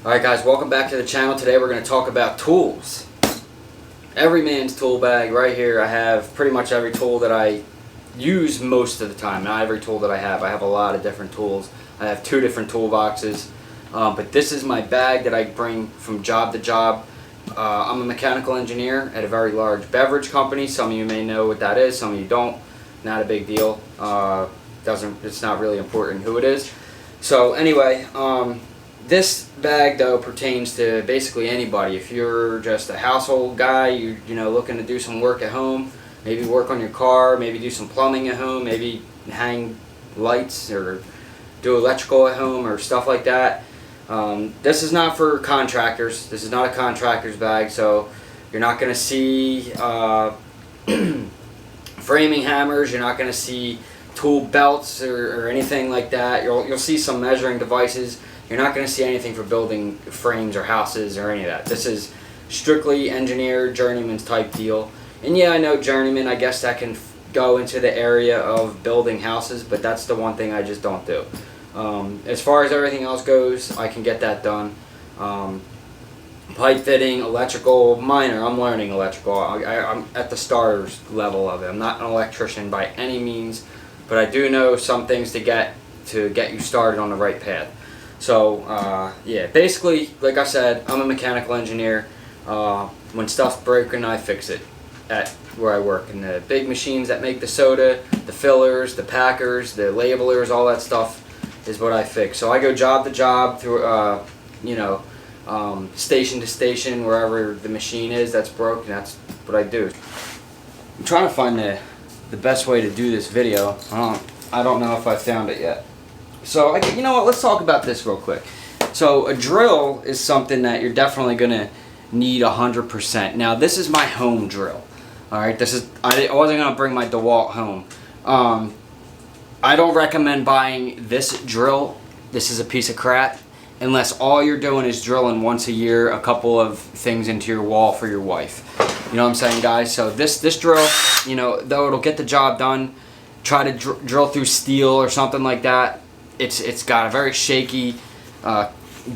Alright guys, welcome back to the channel. Today we're going to talk about tools. Everyman's tool bag right here. I have pretty much every tool that I use most of the time. Not every tool that I have. I have a lot of different tools. I have 2 different toolboxes. But this is my bag that I bring from job to job. I'm a mechanical engineer at a very large beverage company. Some of you may know what that is, some of you don't. Not a big deal. It's not really important who it is. So anyway, this bag though pertains to basically anybody. If you're just a household guy, you know, looking to do some work at home, maybe work on your car, maybe do some plumbing at home, maybe hang lights or do electrical at home or stuff like that. This is not for contractors. This is not a contractor's bag, so you're not going to see framing hammers. You're not going to see tool belts or anything like that. You'll see some measuring devices. You're not going to see anything for building frames or houses or any of that. This is strictly engineer, journeyman's type deal. And yeah, I know journeyman, I guess that can go into the area of building houses, but that's the one thing I just don't do. As far as everything else goes, I can get that done. Pipe fitting, electrical, minor. I'm learning electrical. I'm at the starter's level of it. I'm not an electrician by any means, but I do know some things to get you started on the right path. So yeah, basically, like I said, I'm a mechanical engineer. When stuff's broken, I fix it at where I work. And the big machines that make the soda, the fillers, the packers, the labelers, all that stuff is what I fix. So I go job to job through, station to station, wherever the machine is that's broken. That's what I do. I'm trying to find the best way to do this video. I don't know if I found it yet. So, you know what, let's talk about this real quick. So, a drill is something that you're definitely going to need 100%. Now, this is my home drill. Alright, I wasn't going to bring my DeWalt home. I don't recommend buying this drill. This is a piece of crap. Unless all you're doing is drilling once a year a couple of things into your wall for your wife. You know what I'm saying, guys? So, this drill, you know, though it'll get the job done, try to drill through steel or something like that. It's got a very shaky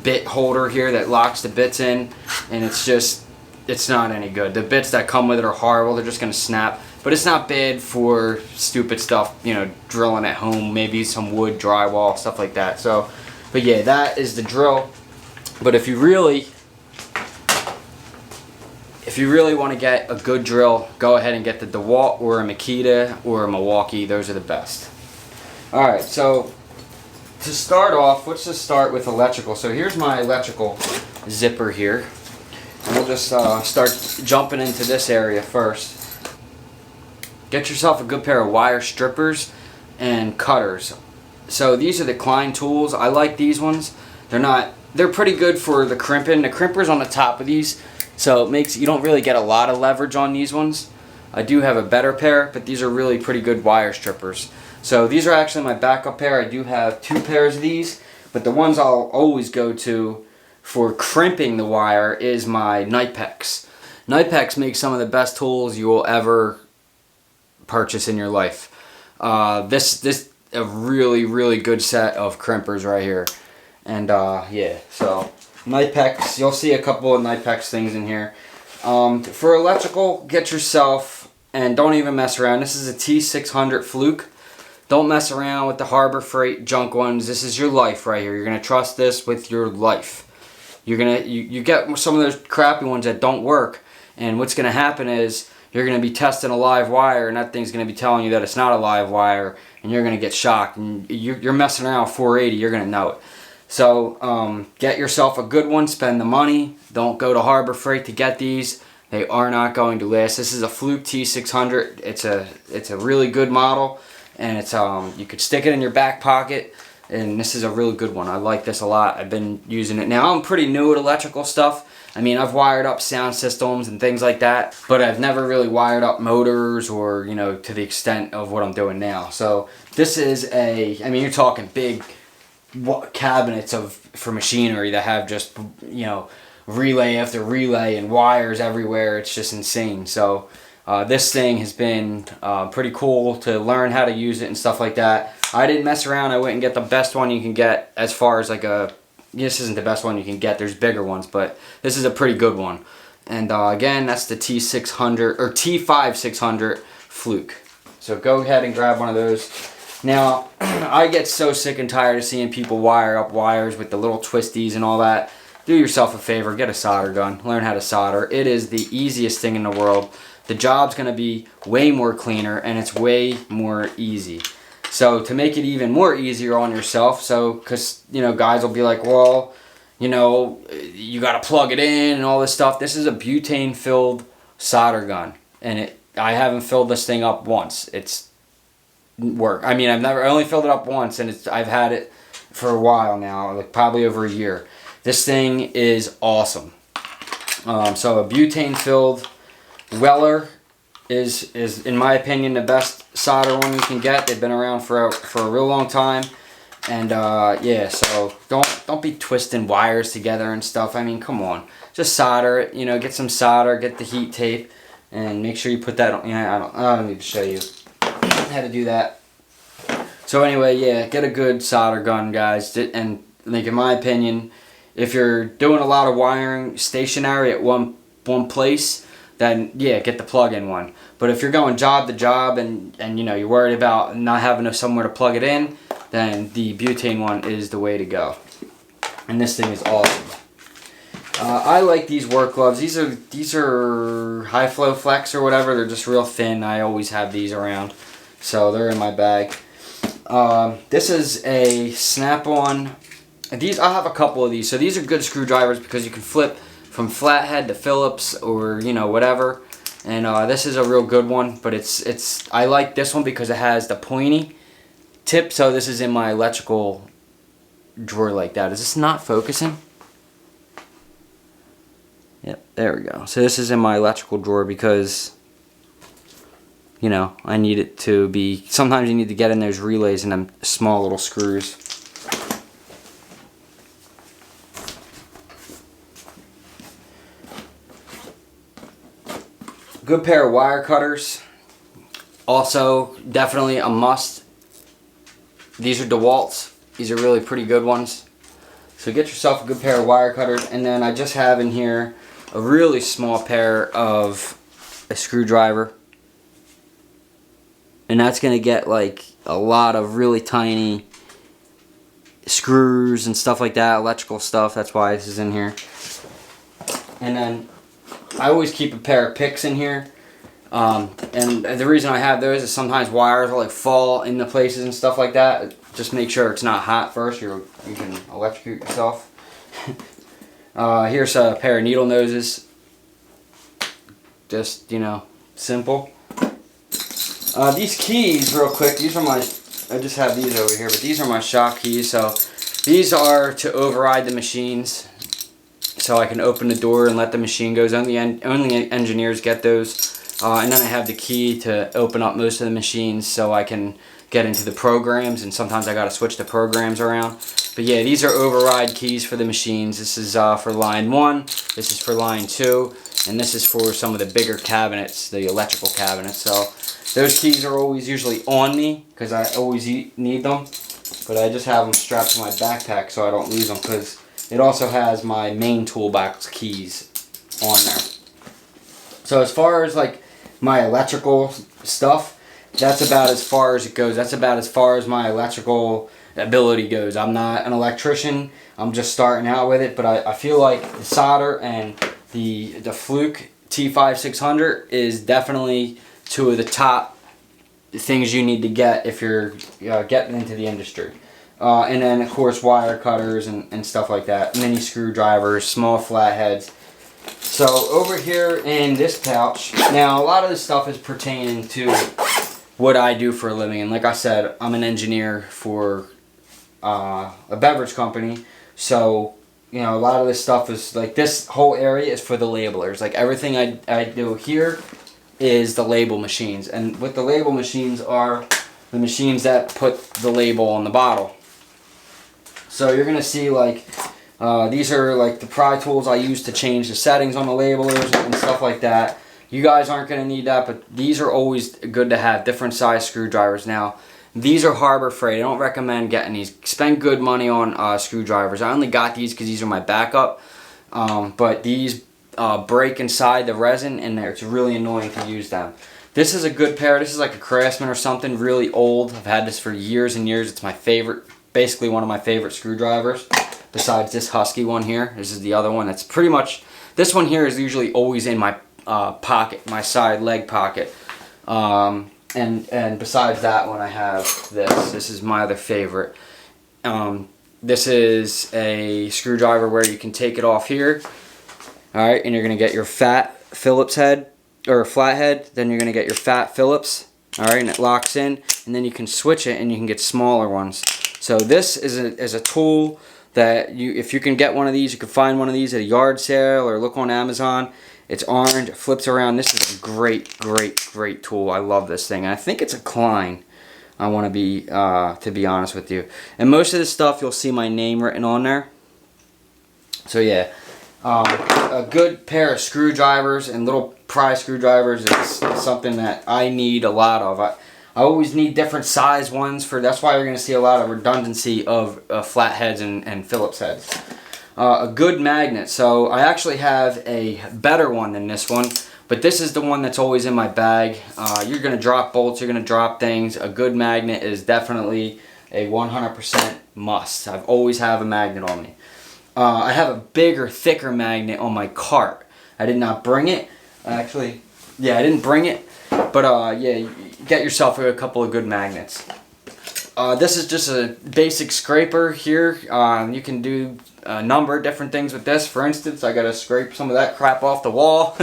bit holder here that locks the bits in, and it's not any good. The bits that come with it are horrible. They're just going to snap. But it's not bad for stupid stuff, you know, drilling at home, maybe some wood, drywall, stuff like that. So, but yeah, that is the drill. But if you really want to get a good drill, go ahead and get the DeWalt or a Makita or a Milwaukee. Those are the best. Alright, so to start off, let's just start with electrical. So here's my electrical zipper here. And we'll just start jumping into this area first. Get yourself a good pair of wire strippers and cutters. So these are the Klein tools. I like these ones. They're pretty good for the crimping. The crimper's on the top of these, so it makes you don't really get a lot of leverage on these ones. I do have a better pair, but these are really pretty good wire strippers. So these are actually my backup pair. I do have 2 pairs of these, but the ones I'll always go to for crimping the wire is my Knipex. Knipex makes some of the best tools you will ever purchase in your life. This a really good set of crimpers right here. And yeah, so Knipex, you'll see a couple of Knipex things in here. For electrical, get yourself, and don't even mess around, this is a T600 Fluke. Don't mess around with the Harbor Freight junk ones. This is your life right here. You're gonna trust this with your life. You get some of those crappy ones that don't work, and what's gonna happen is you're gonna be testing a live wire, and that thing's gonna be telling you that it's not a live wire, and you're gonna get shocked. And you're messing around with 480. You're gonna know it. So get yourself a good one. Spend the money. Don't go to Harbor Freight to get these. They are not going to last. This is a Fluke T600. It's a really good model. And it's you could stick it in your back pocket, and this is a really good one. I like this a lot. I've been using it. Now I'm pretty new at electrical stuff. I mean, I've wired up sound systems and things like that, but I've never really wired up motors or, you know, to the extent of what I'm doing now. So this is I mean, you're talking big cabinets for machinery that have just, you know, relay after relay and wires everywhere. It's just insane. So this thing has been pretty cool to learn how to use it and stuff like that. I didn't mess around. I went and get the best one you can get as far as like a this isn't the best one you can get. There's bigger ones, but this is a pretty good one. And again, that's the T600 or T5600 Fluke. So go ahead and grab one of those. Now, I get so sick and tired of seeing people wire up wires with the little twisties and all that. Do yourself a favor, get a solder gun, learn how to solder. It is the easiest thing in the world. The job's going to be way more cleaner, and it's way more easy. So to make it even more easier on yourself, because guys will be like, well, you got to plug it in and all this stuff. This is a butane filled solder gun, and I haven't filled this thing up once. It's work. I mean, I only filled it up once, and I've had it for a while now, like probably over a year. This thing is awesome. So a butane filled Weller is in my opinion the best solder one you can get. They've been around for a real long time, and yeah. So don't be twisting wires together and stuff. I mean, come on, just solder it. Get some solder, get the heat tape, and make sure you put that on. I don't need to show you how to do that. So anyway, yeah, get a good solder gun, guys. And like in my opinion, if you're doing a lot of wiring stationary at one place, then yeah, get the plug-in one. But if you're going job to job and you're worried about not having somewhere to plug it in, then the butane one is the way to go. And this thing is awesome. I like these work gloves. These are High Flow Flex or whatever. They're just real thin. I always have these around, so they're in my bag. This is a snap-on. I have a couple of these. So these are good screwdrivers because you can flip from flathead to Phillips or whatever. And this is a real good one, but I like this one because it has the pointy tip. So this is in my electrical drawer like that. Is this not focusing? Yep, there we go. So this is in my electrical drawer because I need it to be, sometimes you need to get in those relays and them small little screws. Good pair of wire cutters. Also, definitely a must. These are DeWalt's. These are really pretty good ones. So get yourself a good pair of wire cutters. And then I just have in here a really small pair of a screwdriver. And that's going to get like a lot of really tiny screws and stuff like that, electrical stuff. That's why this is in here. And then I always keep a pair of picks in here. And the reason I have those is sometimes wires will like fall into places and stuff like that. Just make sure it's not hot first. You can electrocute yourself. Here's a pair of needle noses. Just, simple. These keys, real quick, these are I just have these over here, but these are my shop keys. So these are to override the machines. So I can open the door and let the machine go. Only engineers get those. And then I have the key to open up most of the machines so I can get into the programs, and sometimes I got to switch the programs around. But yeah, these are override keys for the machines. This is for line 1, this is for line 2, and this is for some of the bigger cabinets, the electrical cabinets. So those keys are always usually on me because I always need them, but I just have them strapped to my backpack so I don't lose them, because it also has my main toolbox keys on there. So as far as like my electrical stuff, that's about as far as it goes. That's about as far as my electrical ability goes. I'm not an electrician. I'm just starting out with it, but I feel like the solder and the Fluke T5600 is definitely two of the top things you need to get if you're getting into the industry. And then of course wire cutters and stuff like that, mini screwdrivers, small flatheads. So over here in this pouch, now a lot of this stuff is pertaining to what I do for a living, and like I said, I'm an engineer for a beverage company. So a lot of this stuff is like, this whole area is for the labelers. Like everything I do here is the label machines, and what the label machines are the machines that put the label on the bottle. So you're gonna see like these are like the pry tools I use to change the settings on the labelers and stuff like that. You guys aren't going to need that, but these are always good to have, different size screwdrivers. Now, These are Harbor Freight. I don't recommend getting these. Spend good money on screwdrivers. I only got these because these are my backup. But these break inside the resin, and it's really annoying to use them. This is a good pair. This is like a Craftsman or something, really old. I've had this for years and years. It's my favorite, basically one of my favorite screwdrivers. Besides this Husky one here. This is the other one. That's pretty much, this one here is usually always in my pocket, my side leg pocket. And besides that one, I have this. This is my other favorite. This is a screwdriver where you can take it off here. Alright, and you're going to get your fat Phillips head, or flathead. Then you're going to get your fat Phillips. Alright, and it locks in. And then you can switch it and you can get smaller ones. So this is a tool that if you can get one of these, you can find one of these at a yard sale or look on Amazon. It's orange, it flips around. This is a great, great, great tool. I love this thing. I think it's a Klein. I want to be honest with you. And most of this stuff, you'll see my name written on there. So yeah, a good pair of screwdrivers and little pry screwdrivers is something that I need a lot of. I always need different size ones that's why you're going to see a lot of redundancy of flatheads and Phillips heads. A good magnet. So I actually have a better one than this one, but this is the one that's always in my bag. You're going to drop bolts, you're going to drop things. A good magnet is definitely a 100% must. I've always have a magnet on me. I have a bigger, thicker magnet on my cart. I did not bring it. Actually, yeah, I didn't bring it. But yeah, get yourself a couple of good magnets. This is just a basic scraper here. You can do a number of different things with this. For instance, I got to scrape some of that crap off the wall.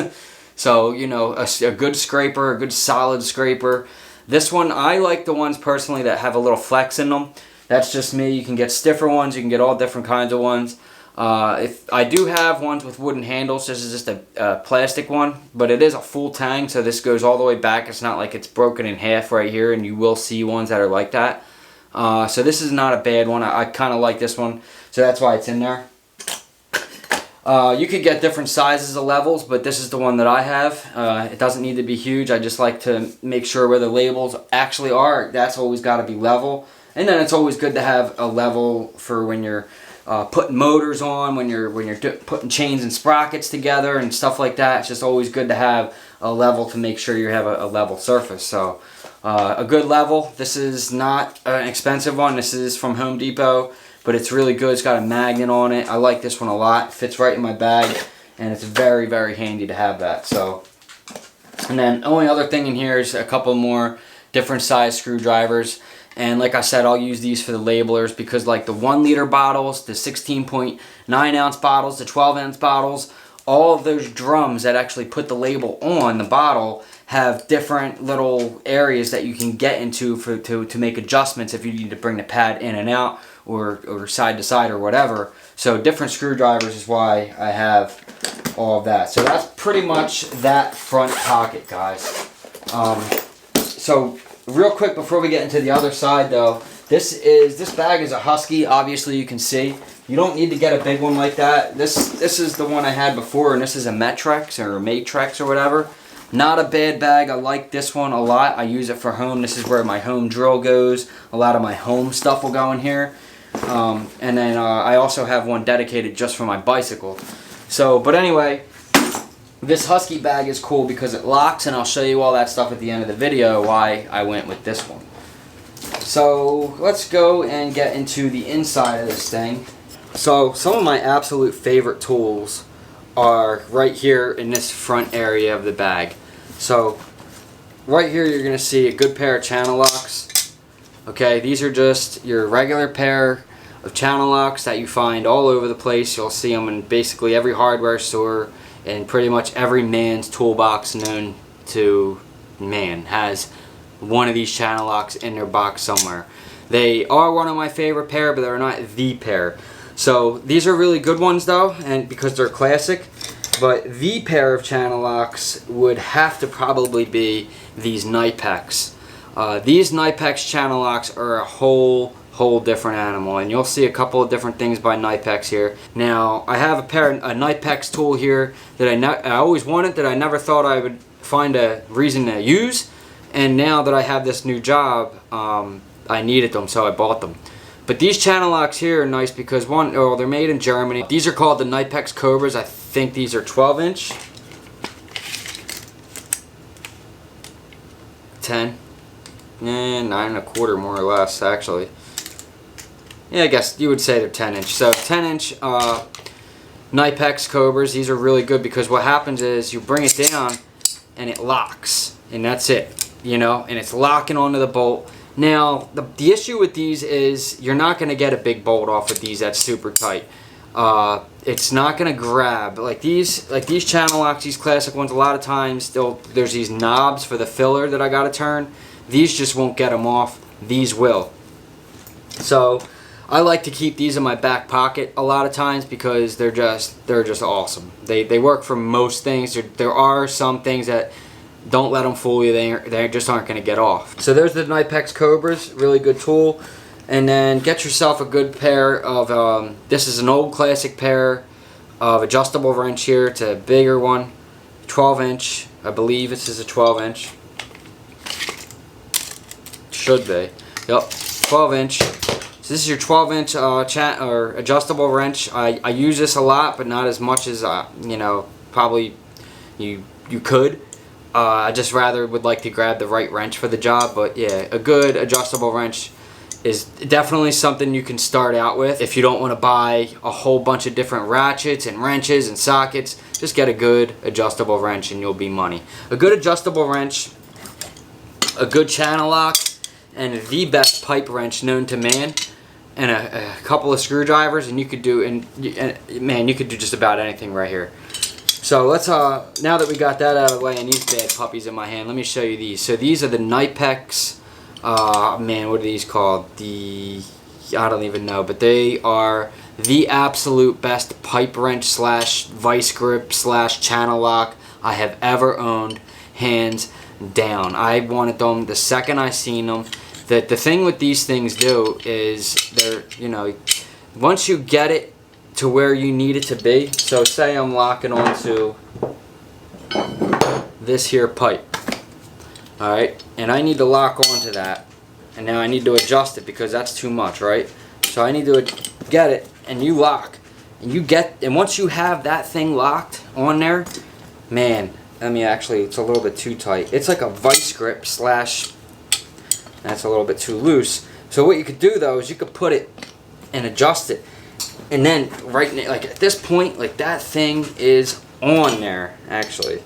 So, you know, a good scraper, a good solid scraper. This one, I like the ones personally that have a little flex in them. That's just me. You can get stiffer ones. You can get all different kinds of ones. If I do have ones with wooden handles, this is just a plastic one, but it is a full tang, so this goes all the way back. It's not like it's broken in half right here, and you will see ones that are like that. So this is not a bad one. I kind of like this one, so that's why it's in there. You could get different sizes of levels, but this is the one that I have. It doesn't need to be huge. I just like to make sure where the labels actually are. That's always got to be level. And then it's always good to have a level for when you're putting motors on, when you're putting chains and sprockets together and stuff like that. It's just always good to have a level to make sure you have a level surface. So a good level. This is not an expensive one. This is from Home Depot, but it's really good. It's got a magnet on it. I like this one a lot. It fits right in my bag, and it's very, very handy to have that. So, and then only other thing in here is a couple more different size screwdrivers. And like I said, I'll use these for the labelers because like the 1 liter bottles, the 16.9 ounce bottles, the 12 ounce bottles, all of those drums that actually put the label on the bottle have different little areas that you can get into to make adjustments if you need to bring the pad in and out or side to side or whatever. So different screwdrivers is why I have all of that. So that's pretty much that front pocket, guys. So real quick before we get into the other side though, this bag is a Husky. Obviously you can see. You don't need to get a big one like that. This is the one I had before, and this is a Metrex or a Matrex or whatever. Not a bad bag. I like this one a lot. I use it for home. This is where my home drill goes. A lot of my home stuff will go in here. And then I also have one dedicated just for my bicycle. So, but anyway, this Husky bag is cool because it locks, and I'll show you all that stuff at the end of the video why I went with this one. So let's go and get into the inside of this thing. So some of my absolute favorite tools are right here in this front area of the bag. So right here you're going to see a good pair of channel locks. Okay, these are just your regular pair of channel locks that you find all over the place. You'll see them in basically every hardware store, and pretty much every man's toolbox known to man has one of these channel locks in their box somewhere. They are one of my favorite pair, but they're not the pair. So these are really good ones though, and because they're classic. But the pair of channel locks would have to probably be these Knipex. These Knipex channel locks are a whole different animal, and you'll see a couple of different things by Knipex here. Now I have a Knipex tool here that I always wanted, that I never thought I would find a reason to use, and now that I have this new job, I needed them, so I bought them. But these channel locks here are nice because they're made in Germany. These are called the Knipex Cobras. I think these are 12-inch. 10. 9.25 more or less, actually. Yeah, I guess you would say they're 10-inch. So 10-inch Knipex Cobras. These are really good because what happens is you bring it down and it locks, and that's it. You know, and it's locking onto the bolt. Now, the issue with these is you're not going to get a big bolt off with these that's super tight. It's not going to grab. Like these channel locks, these classic ones, a lot of times there's these knobs for the filler that I got to turn. These just won't get them off. These will. So I like to keep these in my back pocket a lot of times because they're just awesome. They work for most things. There are some things that don't let them fool you. They just aren't going to get off. So there's the Knipex Cobras, really good tool. And then get yourself a good pair of, this is an old classic pair of adjustable wrench here. It's a bigger one, 12-inch. I believe this is a 12-inch. Should be. Yep, 12-inch. So this is your 12-inch or adjustable wrench. I use this a lot, but not as much as you know, probably you could. I just rather would like to grab the right wrench for the job, but yeah, a good adjustable wrench is definitely something you can start out with. If you don't want to buy a whole bunch of different ratchets and wrenches and sockets, just get a good adjustable wrench and you'll be money. A good adjustable wrench, a good channel lock, and the best pipe wrench known to man, and a couple of screwdrivers, and you could do man, you could do just about anything right here. So let's now that we got that out of the way and these bad puppies in my hand, let me show you these. So these are the Knipex, man, what are these called? I don't even know, but they are the absolute best pipe wrench slash vice grip slash channel lock I have ever owned, hands down. I wanted them the second I seen them. The thing with these things do is they're, you know, once you get it to where you need it to be, so say I'm locking onto this here pipe, alright, and I need to lock onto that, and now I need to adjust it because that's too much, right? So I need to get it, and you lock, and once you have that thing locked on there, man, I mean, actually it's a little bit too tight. It's like a vice grip slash, that's a little bit too loose. So what you could do though is you could put it and adjust it, and then right now, like at this point, like that thing is on there actually.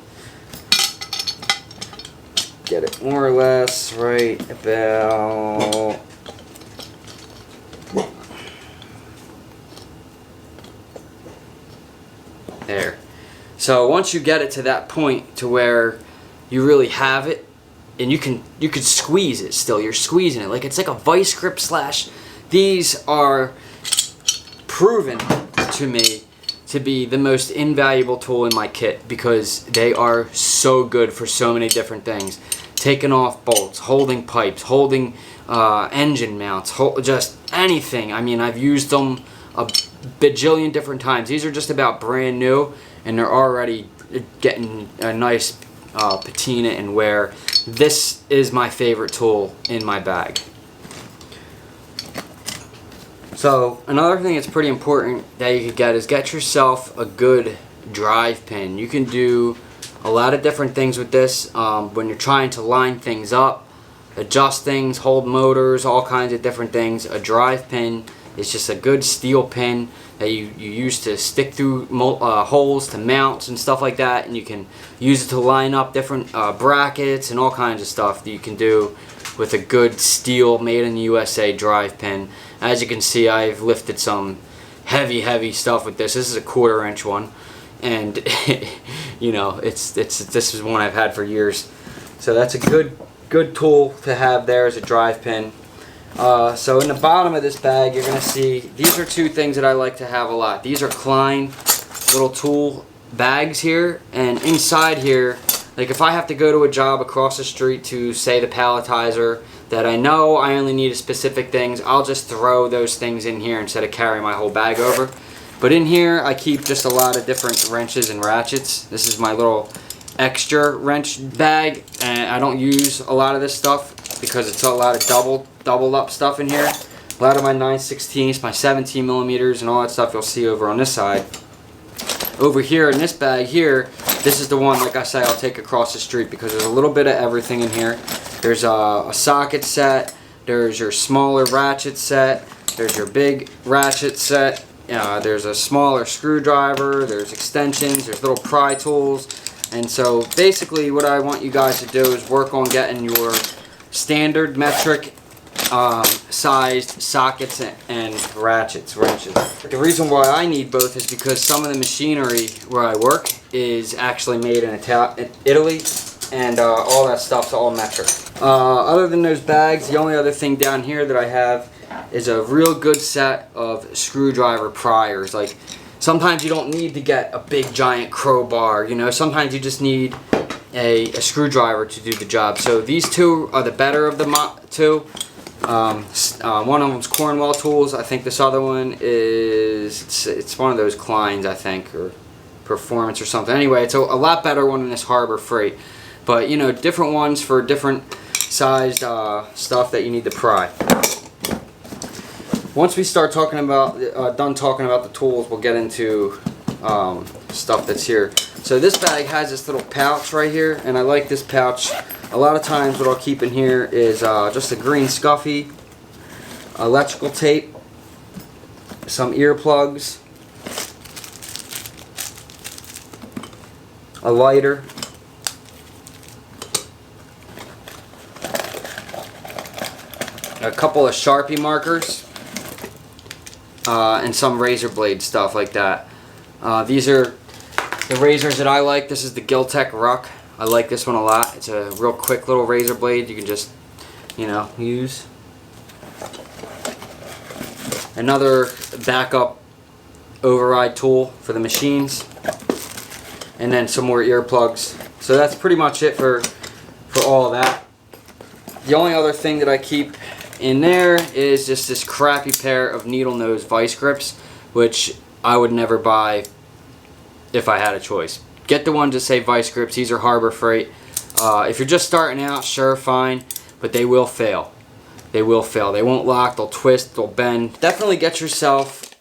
Get it more or less right about there. So once you get it to that point to where you really have it, and you could squeeze it still. You're squeezing it like it's like a vice grip slash. These are proven to me to be the most invaluable tool in my kit because they are so good for so many different things. Taking off bolts, holding pipes, holding engine mounts, just anything. I mean, I've used them a bajillion different times. These are just about brand new, and they're already getting a nice patina and wear. This is my favorite tool in my bag. So another thing that's pretty important that you could get is get yourself a good drive pin. You can do a lot of different things with this when you're trying to line things up, adjust things, hold motors, all kinds of different things. A drive pin is just a good steel pin that you use to stick through holes to mounts and stuff like that, and you can use it to line up different brackets and all kinds of stuff that you can do with a good steel made in the USA drive pin. As you can see, I've lifted some heavy stuff with this. This is a 1/4 inch one, and you know, this is one I've had for years. So that's a good tool to have there as a drive pin. So in the bottom of this bag, you're going to see, these are two things that I like to have a lot. These are Klein little tool bags here, and inside here, like if I have to go to a job across the street to, say, the palletizer, that I know I only need specific things, I'll just throw those things in here instead of carrying my whole bag over. But in here, I keep just a lot of different wrenches and ratchets. This is my little extra wrench bag, and I don't use a lot of this stuff because it's a lot of doubled up stuff in here. A lot of my 9/16, my 17 millimeters, and all that stuff you'll see over on this side. Over here in this bag here, this is the one, like I say, I'll take across the street because there's a little bit of everything in here. There's a socket set, there's your smaller ratchet set, there's your big ratchet set, there's a smaller screwdriver, there's extensions, there's little pry tools. And so basically what I want you guys to do is work on getting your standard metric sized sockets and ratchets, wrenches. The reason why I need both is because some of the machinery where I work is actually made in Italy, and all that stuff's all metric. Other than those bags, the only other thing down here that I have is a real good set of screwdriver pliers. Like, sometimes you don't need to get a big giant crowbar, you know, sometimes you just need a screwdriver to do the job. So these two are the better of the two. One of them's Cornwell Tools. I think this other one is, it's one of those Kleins, I think, or Performance or something. Anyway, it's a lot better one than this Harbor Freight. But, you know, different ones for different sized stuff that you need to pry. Once we start talking about, done talking about the tools, we'll get into stuff that's here. So this bag has this little pouch right here, and I like this pouch. A lot of times what I'll keep in here is just a green scuffy, electrical tape, some earplugs, a lighter, a couple of Sharpie markers, and some razor blade stuff like that. These are the razors that I like. This is the Giltech Ruck. I like this one a lot. It's a real quick little razor blade you can just, you know, use. Another backup override tool for the machines. And then some more earplugs. So that's pretty much it for all of that. The only other thing that I keep in there is just this crappy pair of needle nose vice grips, which I would never buy if I had a choice. Get the ones that say vice grips. These are Harbor Freight. If you're just starting out, sure, fine, but they will fail. They will fail. They won't lock, they'll twist, they'll bend. Definitely get yourself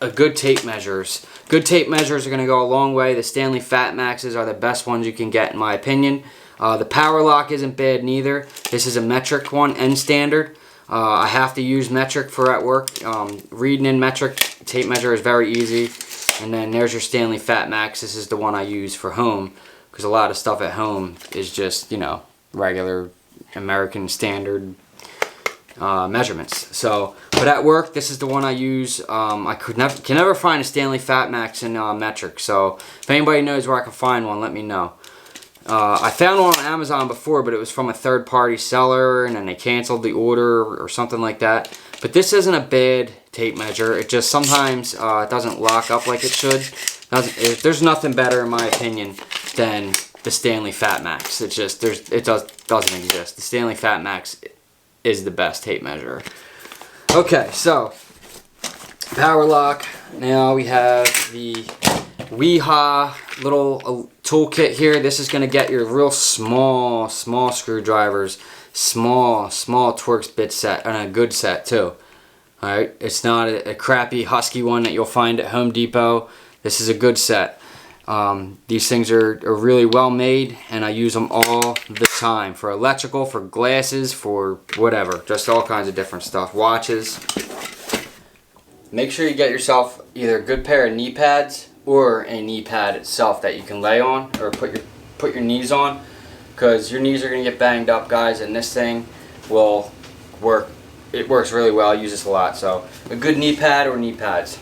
a good tape measures. Good tape measures are going to go a long way. The Stanley Fat Maxes are the best ones you can get, in my opinion. The Power Lock isn't bad neither. This is a metric one and standard. I have to use metric for at work. Reading in metric tape measure is very easy. And then there's your Stanley Fat Max. This is the one I use for home, because a lot of stuff at home is just, you know, regular American standard measurements. So, but at work, this is the one I use. I can never find a Stanley Fat Max in metric. So if anybody knows where I can find one, let me know. I found one on Amazon before, but it was from a third-party seller, and then they canceled the order or something like that. But this isn't a bad tape measure. It just sometimes it doesn't lock up like it should. There's nothing better, in my opinion, than the Stanley Fat Max. It just doesn't exist. The Stanley Fat Max is the best tape measure. Okay, so power lock. Now we have the Weehaw little toolkit here. This is going to get your real small screwdrivers, small Torx bit set, and a good set too. Alright, it's not a crappy husky one that you'll find at Home Depot. This is a good set. These things are really well made, and I use them all the time for electrical, for glasses, for whatever, just all kinds of different stuff. Watches. Make sure you get yourself either a good pair of knee pads or a knee pad itself that you can lay on or put your knees on, because your knees are going to get banged up, guys, and this thing will work. It works really well. I use this a lot. So a good knee pad or knee pads.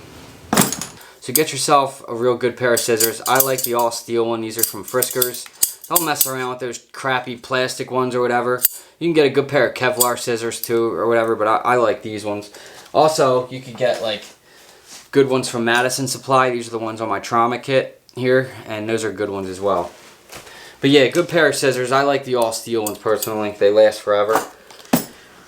So get yourself a real good pair of scissors. I like the all steel one. These are from Friskers. Don't mess around with those crappy plastic ones or whatever. You can get a good pair of Kevlar scissors too or whatever, but I like these ones. Also, you could get like good ones from Madison Supply. These are the ones on my trauma kit here, and those are good ones as well. But yeah, good pair of scissors. I like the all steel ones personally. They last forever.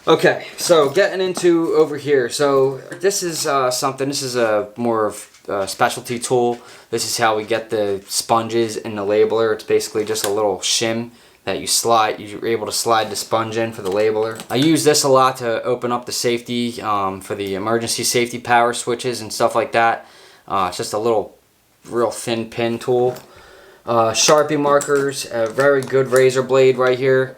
Okay, so getting into over here. So this is something. This is a more of a specialty tool. This is how we get the sponges in the labeler. It's basically just a little shim that you slide. You're able to slide the sponge in for the labeler. I use this a lot to open up the safety for the emergency safety power switches and stuff like that. It's just a little real thin pin tool. Sharpie markers, a very good razor blade right here.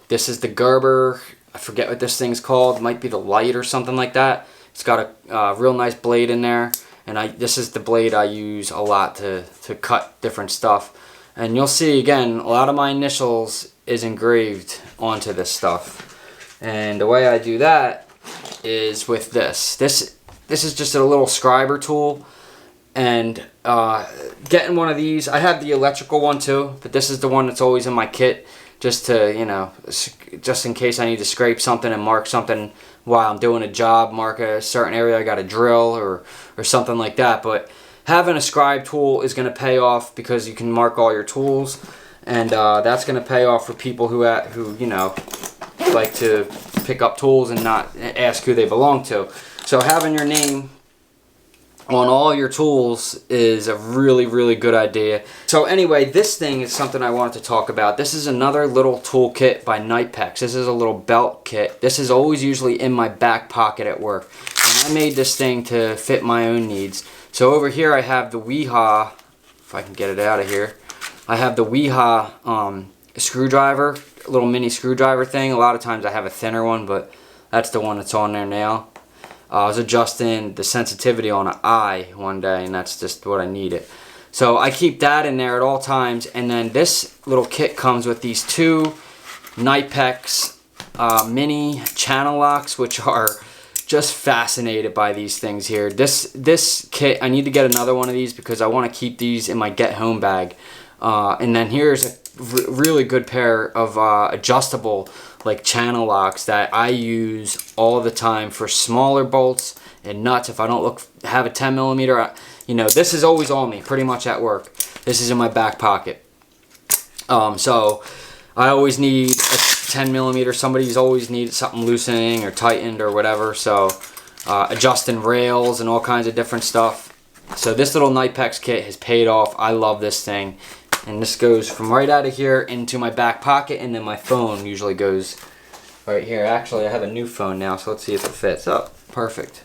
This is the Gerber, I forget what this thing's called, it might be the Light or something like that. It's got a real nice blade in there, and this is the blade I use a lot to cut different stuff. And you'll see again, a lot of my initials is engraved onto this stuff. And the way I do that is with this. This is just a little scriber tool. And getting one of these, I have the electrical one too, but this is the one that's always in my kit, just to, you know, just in case I need to scrape something and mark something while I'm doing a job, mark a certain area I got to drill or something like that. But having a scribe tool is going to pay off because you can mark all your tools, and that's going to pay off for people who you know, like to pick up tools and not ask who they belong to. So having your name on all your tools is a really good idea. So anyway, this thing is something I wanted to talk about. This is another little tool kit by Knipex. This is a little belt kit. This is always usually in my back pocket at work, and I made this thing to fit my own needs. So over here I have the Weehaw, if I can get it out of here, I have the Weehaw screwdriver, a little mini screwdriver thing. A lot of times I have a thinner one, but that's the one that's on there now. I was adjusting the sensitivity on an eye one day, and that's just what I needed. So I keep that in there at all times. And then this little kit comes with these two Knipex mini channel locks, which are just fascinated by these things here. This kit, I need to get another one of these because I want to keep these in my get home bag. And then here's a really good pair of adjustable like channel locks that I use all the time for smaller bolts and nuts. If I don't have a 10mm, you know, this is always on me pretty much at work. This is in my back pocket. So I always need a 10mm. Somebody's always needed something loosening or tightened or whatever. So adjusting rails and all kinds of different stuff. So this little Knipex kit has paid off. I love this thing. And this goes from right out of here into my back pocket, and then my phone usually goes right here. Actually, I have a new phone now, so let's see if it fits. Oh, perfect.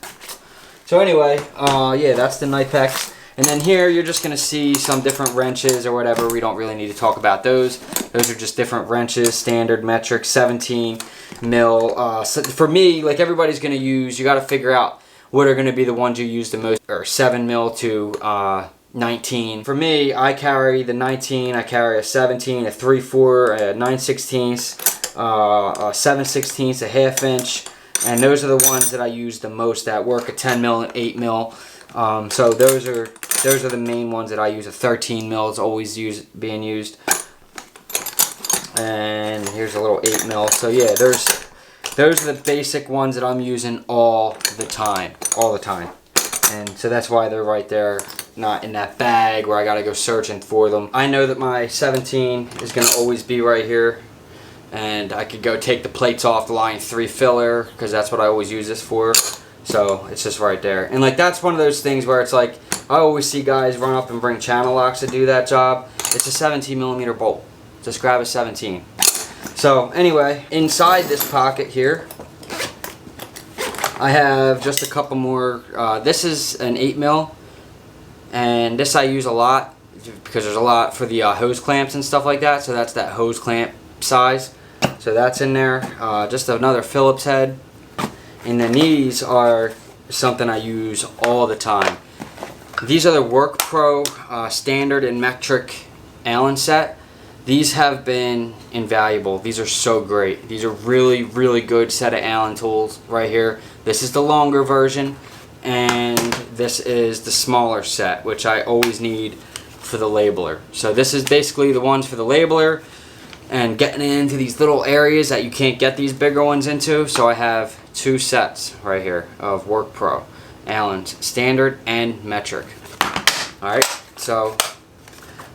So anyway, yeah, that's the Knipex. And then here you're just going to see some different wrenches or whatever. We don't really need to talk about those. Those are just different wrenches, standard, metric, 17 mil. So for me, like everybody's going to use, you got to figure out what are going to be the ones you use the most, or 7 mil to 19. For me, I carry the 19, I carry a 17, a 3/4, a 9/16, a 7/16, a 1/2 inch, and those are the ones that I use the most at work, a 10 mil and 8 mil. So those are the main ones that I use. A 13 mil is always being used. And here's a little 8 mil. So yeah, those are the basic ones that I'm using all the time. And so that's why they're right there, not in that bag where I gotta go searching for them. I know that my 17 is gonna always be right here, and I could go take the plates off the line 3 filler because that's what I always use this for. So it's just right there. And like that's one of those things where it's like I always see guys run up and bring channel locks to do that job. It's a 17mm bolt. Just grab a 17. So anyway, inside this pocket here I have just a couple more. This is an 8 mil, and this I use a lot because there's a lot for the hose clamps and stuff like that. So that's that hose clamp size. So that's in there. Just another Phillips head. And then these are something I use all the time. These are the Work Pro standard and metric Allen set. These have been invaluable. These are so great. These are really good set of Allen tools right here. This is the longer version, and this is the smaller set, which I always need for the labeler. So this is basically the ones for the labeler and getting into these little areas that you can't get these bigger ones into. So I have 2 sets right here of Work Pro Allen's standard and metric. Alright, so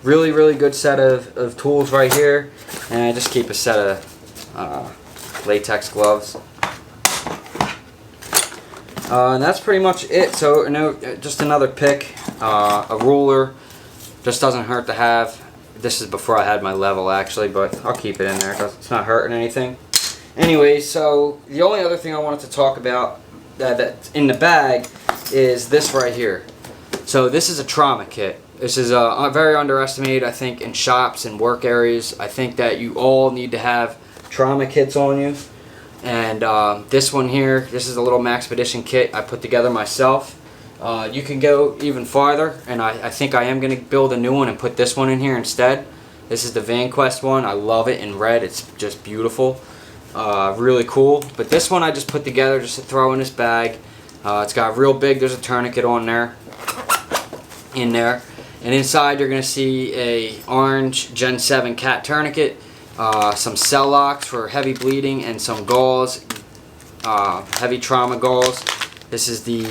really good set of tools right here, and I just keep a set of latex gloves. And that's pretty much it. So just another pick, a ruler, just doesn't hurt to have. This is before I had my level actually, but I'll keep it in there because it's not hurting anything. Anyway, so the only other thing I wanted to talk about that's in the bag is this right here. So this is a trauma kit. This is very underestimated, I think, in shops and work areas. I think that you all need to have trauma kits on you. And this one here, this is a little Maxpedition kit I put together myself. You can go even farther, and I think I am going to build a new one and put this one in here instead. This is the VanQuest one. I love it in red. It's just beautiful. Really cool. But this one I just put together just to throw in this bag. It's got real big. There's a tourniquet on there. In there. And inside you're going to see a orange Gen 7 cat tourniquet. Some cell locks for heavy bleeding and some gauze. Heavy trauma gauze. This is the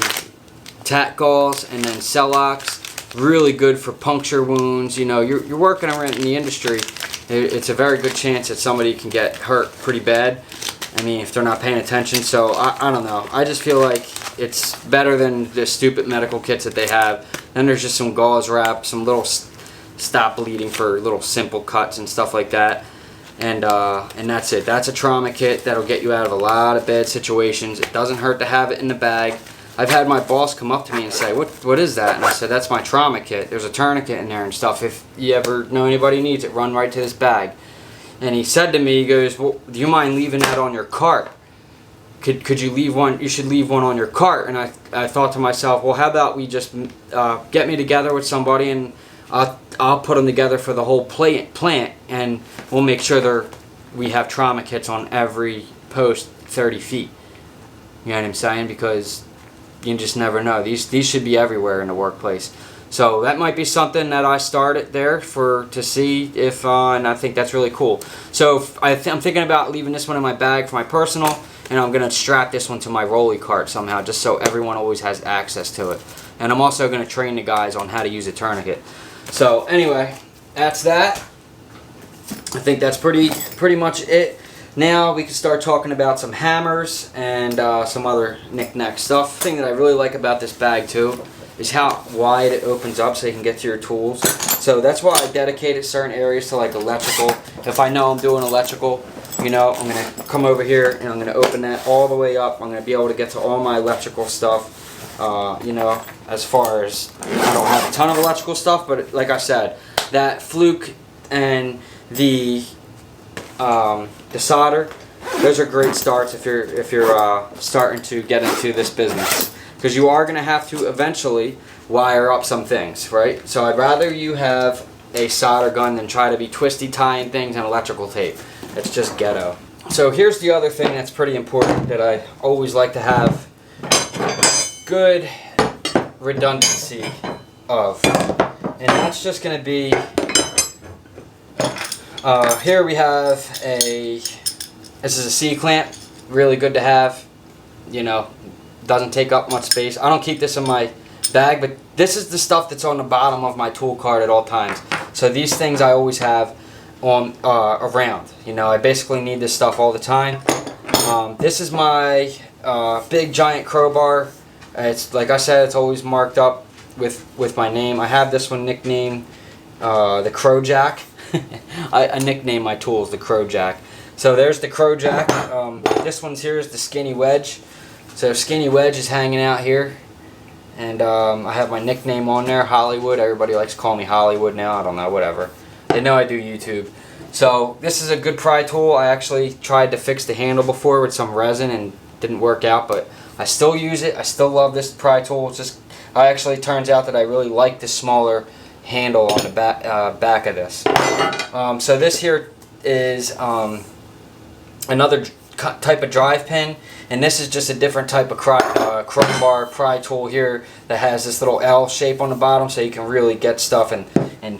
tack gauze and then cell locks. Really good for puncture wounds. You know, you're working around in the industry. It's a very good chance that somebody can get hurt pretty bad. I mean, if they're not paying attention. So I don't know. I just feel like it's better than the stupid medical kits that they have. Then there's just some gauze wrap, some little stop bleeding for little simple cuts and stuff like that. And that's it. That's a trauma kit that'll get you out of a lot of bad situations. It doesn't hurt to have it in the bag. I've had my boss come up to me and say, what is that? And I said, that's my trauma kit. There's a tourniquet in there and stuff. If you ever know anybody needs it, run right to this bag. And he said to me, he goes, well, do you mind leaving that on your cart? Could you leave one? You should leave one on your cart. And I thought to myself, well, how about we just get me together with somebody and I'll put them together for the whole plant, and we'll make sure we have trauma kits on every post 30 feet. You know what I'm saying? Because you just never know. These should be everywhere in the workplace. So that might be something that I started there to see if, and I think that's really cool. So I'm thinking about leaving this one in my bag for my personal, and I'm going to strap this one to my rolly cart somehow, just so everyone always has access to it. And I'm also going to train the guys on how to use a tourniquet. So anyway, that's that. I think that's pretty much it. Now we can start talking about some hammers and some other knick-knack stuff. The thing that I really like about this bag too is how wide it opens up so you can get to your tools. So that's why I dedicated certain areas to like electrical. If I know I'm doing electrical, you know, I'm going to come over here and I'm going to open that all the way up. I'm going to be able to get to all my electrical stuff. You know, as far as I don't have a ton of electrical stuff, but like I said, that fluke and the solder, those are great starts if you're starting to get into this business, because you are going to have to eventually wire up some things, right? So I'd rather you have a solder gun than try to be twisty tying things in electrical tape. It's just ghetto. So here's the other thing that's pretty important that I always like to have good redundancy of, and that's just going to be here we have this is a C-clamp, really good to have, you know, doesn't take up much space. I don't keep this in my bag, but this is the stuff that's on the bottom of my tool cart at all times. So these things I always have on around, you know, I basically need this stuff all the time. This is my big giant crowbar. It's like I said, it's always marked up with my name. I have this one nicknamed the Crow Jack. I nickname my tools the Crow Jack. So there's the Crow Jack. This one's here is the Skinny Wedge. So Skinny Wedge is hanging out here, and I have my nickname on there, Hollywood. Everybody likes to call me Hollywood now. I don't know, whatever. They know I do YouTube. So this is a good pry tool. I actually tried to fix the handle before with some resin and didn't work out, but I still use it. I still love this pry tool. It's just, it turns out that I really like the smaller handle on the back of this. So this here is another type of drive pin, and this is just a different type of crowbar pry tool here that has this little L shape on the bottom, so you can really get stuff and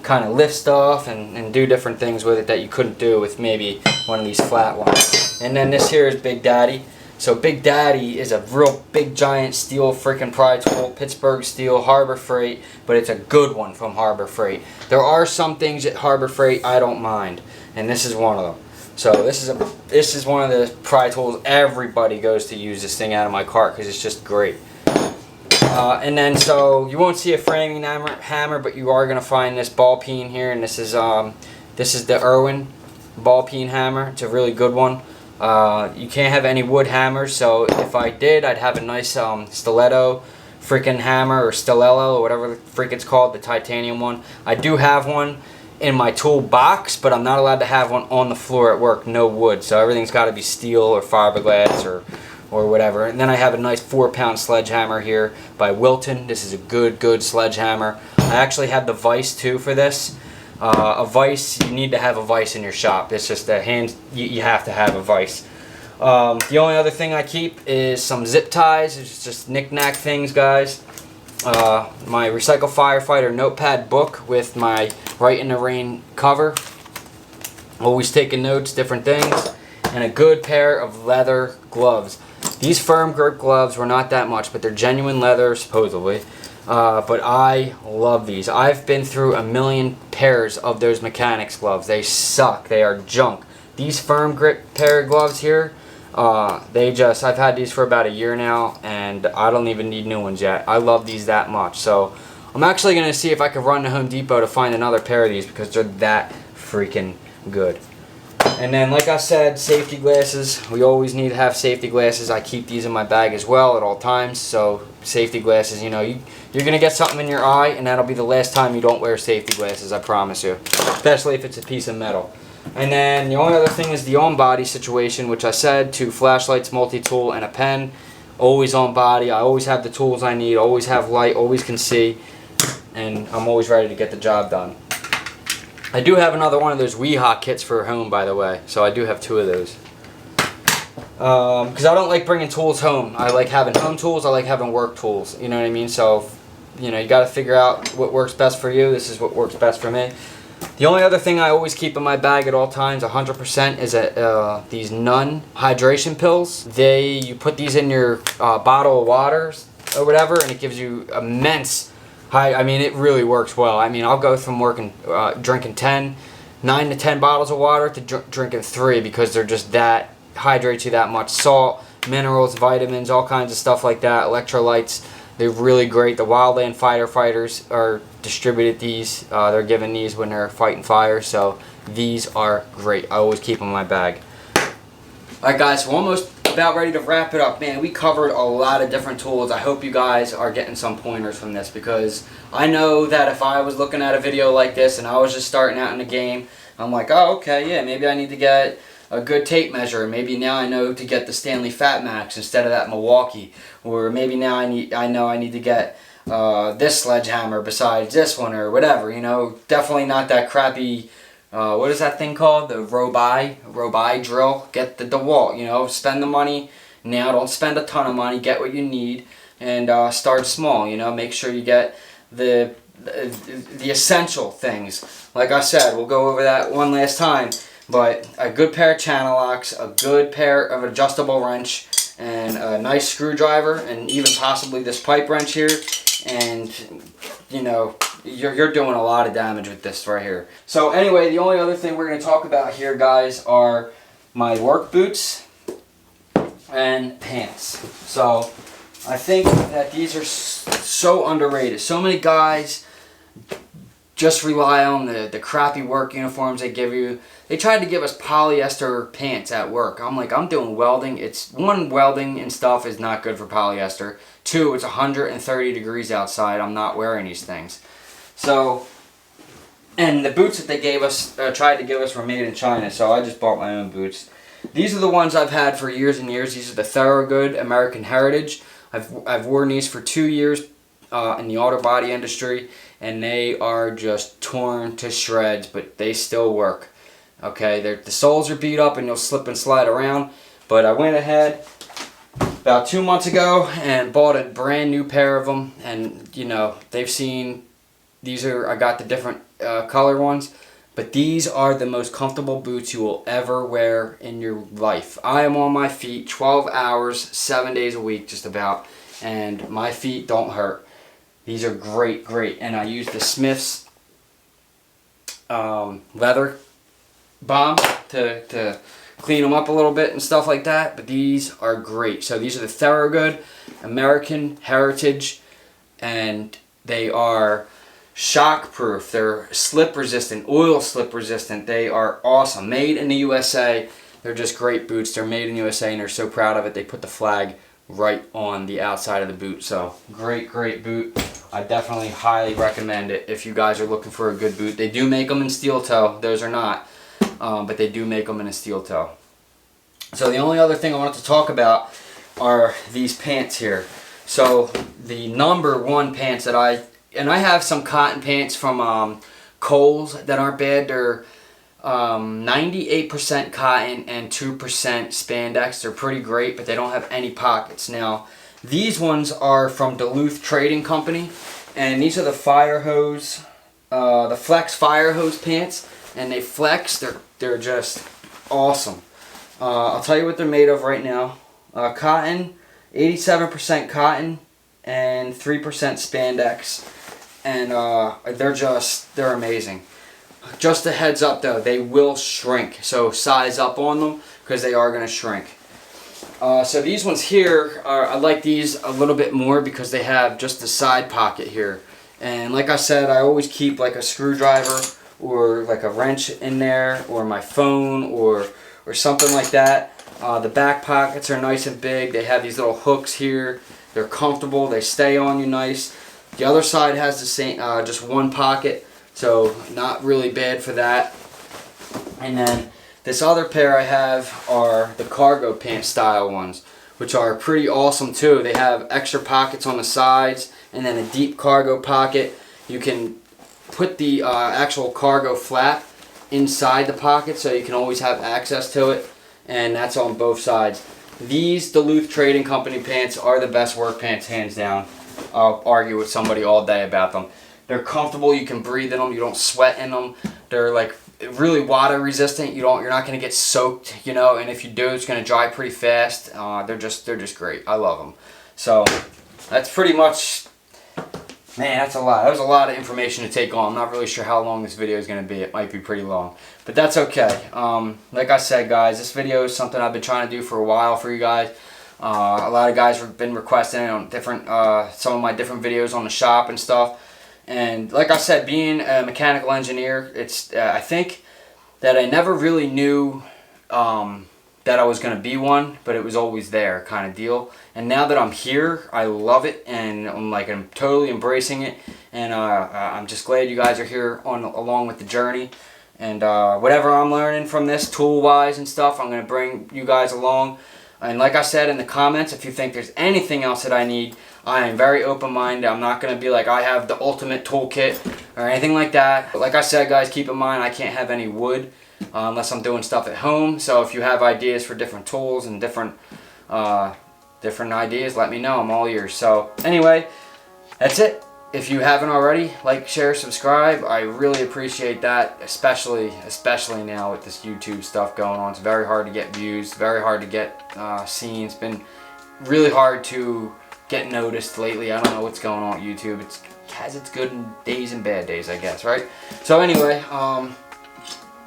kind of lift stuff and do different things with it that you couldn't do with maybe one of these flat ones. And then this here is Big Daddy. So Big Daddy is a real big giant steel freaking pry tool, Pittsburgh steel, Harbor Freight, but it's a good one from Harbor Freight. There are some things at Harbor Freight I don't mind, and this is one of them. So this is one of the pry tools. Everybody goes to use this thing out of my cart because it's just great. And then so you won't see a framing hammer, but you are going to find this ball peen here, and this is the Irwin ball peen hammer. It's a really good one. You can't have any wood hammers, so if I did, I'd have a nice stiletto freaking hammer, or stilello, or whatever the freak it's called, the titanium one. I do have one in my toolbox, but I'm not allowed to have one on the floor at work, no wood, so everything's got to be steel or fiberglass or whatever. And then I have a nice 4-pound sledgehammer here by Wilton. This is a good sledgehammer. I actually have the vise too for this. A vise, you need to have a vise in your shop. It's just a hand, you have to have a vise. The only other thing I keep is some zip ties. It's just knick-knack things, guys. My Recycle Firefighter notepad book with my Right in the Rain cover. Always taking notes, different things. And a good pair of leather gloves. These firm grip gloves were not that much, but they're genuine leather, supposedly. But I love these. I've been through a million pairs of those mechanics gloves. They suck. They are junk. These firm grip pair of gloves here, I've had these for about a year now, and I don't even need new ones yet. I love these that much. So I'm actually going to see if I can run to Home Depot to find another pair of these, because they're that freaking good. And then, like I said, safety glasses. We always need to have safety glasses. I keep these in my bag as well at all times. So safety glasses, you know, you're going to get something in your eye, and that'll be the last time you don't wear safety glasses, I promise you. Especially if it's a piece of metal. And then the only other thing is the on-body situation, which I said, 2 flashlights, multi-tool, and a pen. Always on body. I always have the tools I need, always have light, always can see, and I'm always ready to get the job done. I do have another one of those Weehawk kits for home, by the way, so I do have 2 of those. Because I don't like bringing tools home. I like having home tools, I like having work tools, you know what I mean? So, you know, you got to figure out what works best for you. This is what works best for me. The only other thing I always keep in my bag at all times, 100%, is these Nun hydration pills. You put these in your bottle of water or whatever, and it gives you immense I mean, it really works well. I mean, I'll go from drinking 9 to 10 bottles of water to drinking 3, because they're just that, hydrates you that much. Salt, minerals, vitamins, all kinds of stuff like that, electrolytes. They're really great. The wildland firefighters are distributed these. They're given these when they're fighting fire, so these are great. I always keep them in my bag. Alright guys, we're almost about ready to wrap it up. Man, we covered a lot of different tools. I hope you guys are getting some pointers from this, because I know that if I was looking at a video like this and I was just starting out in the game, I'm like, oh, okay, yeah, maybe I need to get a good tape measure. Maybe now I know to get the Stanley Fat Max instead of that Milwaukee. Or maybe now I know I need to get this sledgehammer besides this one, or whatever. You know, definitely not that crappy. What is that thing called? The Robai drill. Get the DeWalt, you know, spend the money now. Don't spend a ton of money. Get what you need, and start small, you know. Make sure you get the essential things. Like I said, we'll go over that one last time, but a good pair of channel locks, a good pair of adjustable wrench, and a nice screwdriver, and even possibly this pipe wrench here, and you know, you're doing a lot of damage with this right here. So anyway, the only other thing we're going to talk about here, guys, are my work boots and pants. So I think that these are so underrated. So many guys just rely on the crappy work uniforms they give you. They tried to give us polyester pants at work. I'm like, I'm doing welding. It's one, welding and stuff is not good for polyester. 2, it's 130 degrees outside. I'm not wearing these things. So, and the boots that they gave us, tried to give us, were made in China, so I just bought my own boots. These are the ones I've had for years and years. These are the Thorogood American Heritage. I've worn these for 2 years in the auto body industry, and they are just torn to shreds, but they still work. Okay, the soles are beat up and you'll slip and slide around, but I went ahead about 2 months ago and bought a brand new pair of them, and you know, they've seen, I got the different color ones, but these are the most comfortable boots you will ever wear in your life. I am on my feet 12 hours, 7 days a week just about, and my feet don't hurt. These are great, and I use the Smith's leather balm to clean them up a little bit and stuff like that, but these are great. So these are the Thorogood American Heritage and they are shock proof. They're slip resistant, oil slip resistant. They are awesome. Made in the USA. They're just great boots. They're made in the USA and they're so proud of it. They put the flag right on the outside of the boot. So great boot. I definitely highly recommend it if you guys are looking for a good boot. They do make them in steel toe. Those are not. But they do make them in a steel toe. So the only other thing I wanted to talk about are these pants here. So the #1 pants that I have some cotton pants from Kohl's that aren't bad. They're 98% cotton and 2% spandex. They're pretty great, but they don't have any pockets. Now, these ones are from Duluth Trading Company, and these are the fire hose, the Flex fire hose pants, and they flex. They're just awesome. I'll tell you what they're made of right now. Cotton, 87% cotton and 3% spandex, and they're amazing. Just a heads up though, they will shrink, so size up on them because they are going to shrink. So these ones here, I like these a little bit more because they have just the side pocket here. And like I said, I always keep like a screwdriver or like a wrench in there, or my phone or something like that. The back pockets are nice and big. They have these little hooks here. They're comfortable. They stay on you nice. The other side has the same, just one pocket. So not really bad for that. And then this other pair I have are the cargo pant style ones, which are pretty awesome too. They have extra pockets on the sides and then a deep cargo pocket. You can put the actual cargo flap inside the pocket so you can always have access to it, and that's on both sides. These Duluth Trading Company pants are the best work pants, hands down. I'll argue with somebody all day about them. They're comfortable. You can breathe in them. You don't sweat in them. They're like really water resistant. You're not going to get soaked, you know. And if you do, it's going to dry pretty fast. They're just great. I love them. So that's pretty much. Man, that's a lot. That was a lot of information to take on. I'm not really sure how long this video is going to be. It might be pretty long, but that's okay. Like I said, guys, this video is something I've been trying to do for a while for you guys. A lot of guys have been requesting it on different, some of my different videos on the shop and stuff. And like I said, being a mechanical engineer, it's I think that I never really knew that I was going to be one, but it was always there kind of deal. And now that I'm here, I love it, and I'm totally embracing it. And I'm just glad you guys are here along with the journey. And whatever I'm learning from this tool-wise and stuff, I'm going to bring you guys along. And like I said in the comments, if you think there's anything else that I need, I am very open-minded. I'm not going to be like I have the ultimate toolkit or anything like that. But like I said, guys, keep in mind I can't have any wood unless I'm doing stuff at home. So if you have ideas for different tools and different ideas, let me know. I'm all ears. So anyway, that's it. If you haven't already, like, share, subscribe. I really appreciate that, especially now with this YouTube stuff going on. It's very hard to get views, very hard to get seen. It's been really hard to get noticed lately. I don't know what's going on with YouTube. It has its good days and bad days, I guess, right? So anyway,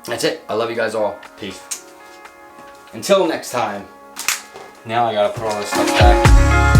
that's it. I love you guys all. Peace. Until next time. Now I gotta put all this stuff back.